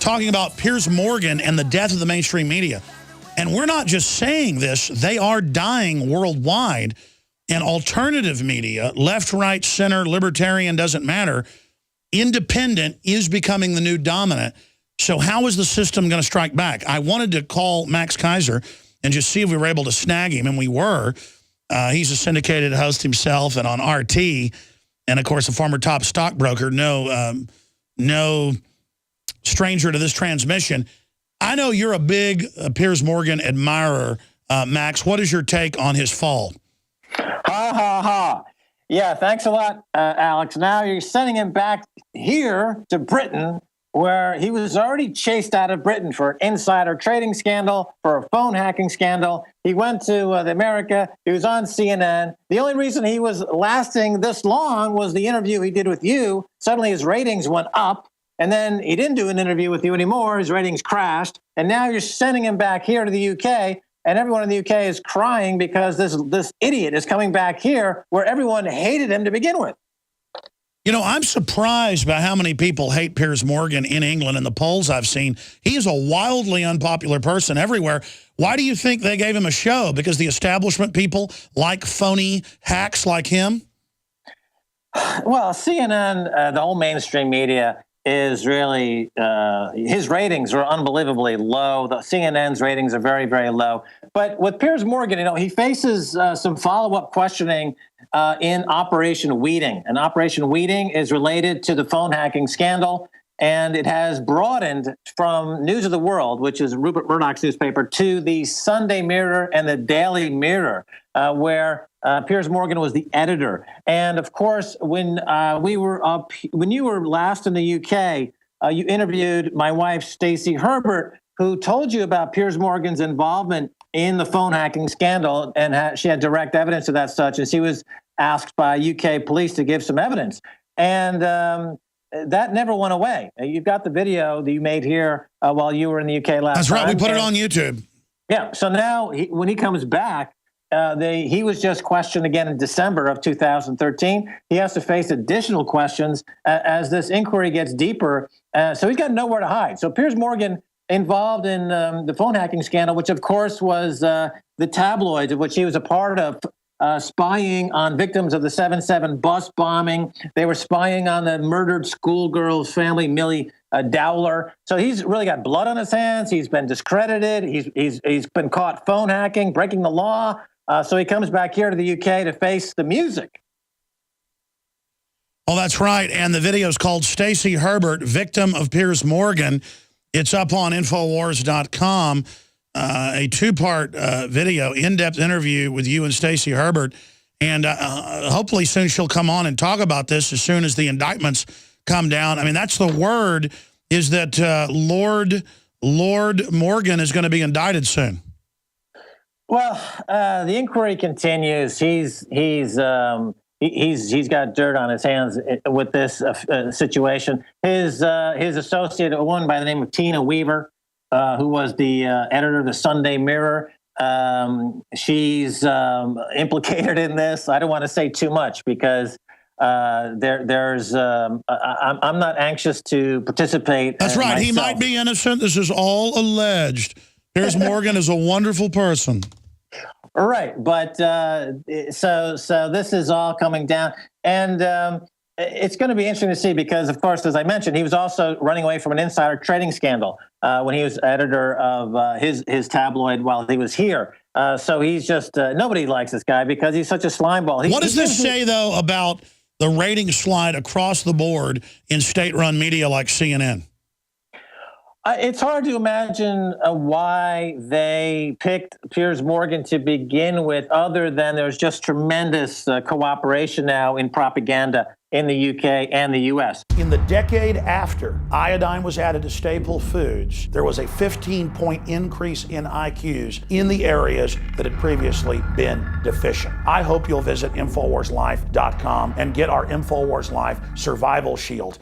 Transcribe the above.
talking about Piers Morgan and the death of the mainstream media. And we're not just saying this, they are dying worldwide. And alternative media, left, right, center, libertarian, doesn't matter, independent is becoming the new dominant. So how is the system going to strike back? I wanted to call Max Kaiser and just see if we were able to snag him, and we were. He's a syndicated host himself and on RT, and, of course, a former top stockbroker. No stranger to this transmission. I know you're a big Piers Morgan admirer, Max. What is your take on his fall? Ha, ha, ha. Yeah, thanks a lot, Alex. Now you're sending him back here to Britain, where he was already chased out of Britain for an insider trading scandal, for a phone hacking scandal. He went to America. He was on CNN. The only reason he was lasting this long was the interview he did with you. Suddenly his ratings went up, and then he didn't do an interview with you anymore. His ratings crashed, and now you're sending him back here to the UK, and everyone in the UK is crying because this idiot is coming back here where everyone hated him to begin with. You know, I'm surprised by how many people hate Piers Morgan in England in the polls I've seen. He is a wildly unpopular person everywhere. Why do you think they gave him a show? Because the establishment people like phony hacks like him? Well, CNN, the whole mainstream media, is really, his ratings are unbelievably low. The CNN's ratings are very, very low. But with Piers Morgan, you know, he faces some follow-up questioning in Operation Weeding. And Operation Weeding is related to the phone hacking scandal, and it has broadened from News of the World, which is Rupert Murdoch's newspaper, to the Sunday Mirror and the Daily Mirror, where Piers Morgan was the editor. And of course, when you were last in the UK, you interviewed my wife, Stacey Herbert, who told you about Piers Morgan's involvement in the phone hacking scandal, and she had direct evidence of that such, and she was asked by UK police to give some evidence. And that never went away. You've got the video that you made here while you were in the UK last time. That's right. We put it on YouTube. Yeah. So now when he comes back, he was just questioned again in December of 2013. He has to face additional questions as this inquiry gets deeper. So he's got nowhere to hide. So Piers Morgan involved in the phone hacking scandal, which of course was the tabloids of which he was a part of, spying on victims of the 7/7 bus bombing. They were spying on the murdered schoolgirl's family, Millie Dowler. So he's really got blood on his hands. He's been discredited. He's been caught phone hacking, breaking the law. So he comes back here to the UK to face the music. Oh, that's right. And the video is called Stacey Herbert, Victim of Piers Morgan. It's up on Infowars.com. A two-part video, in-depth interview with you and Stacey Herbert. And hopefully soon she'll come on and talk about this as soon as the indictments come down. I mean, that's the word, is that Lord Morgan is going to be indicted soon. Well, the inquiry continues. He's got dirt on his hands with this situation. His associate, a woman by the name of Tina Weaver, who was the editor of the Sunday Mirror, she's implicated in this. I don't want to say too much because I'm not anxious to participate. That's right. Myself. He might be innocent. This is all alleged. Piers Morgan is a wonderful person. Right, but so this is all coming down, and it's going to be interesting to see because, of course, as I mentioned, he was also running away from an insider trading scandal when he was editor of his tabloid while he was here. So he's just nobody likes this guy because he's such a slimeball. What does this say, though, about the rating slide across the board in state-run media like CNN? It's hard to imagine why they picked Piers Morgan to begin with, other than there's just tremendous cooperation now in propaganda in the UK and the US. In the decade after iodine was added to staple foods, there was a 15-point increase in IQs in the areas that had previously been deficient. I hope you'll visit InfoWarsLife.com and get our InfoWars Life Survival Shield.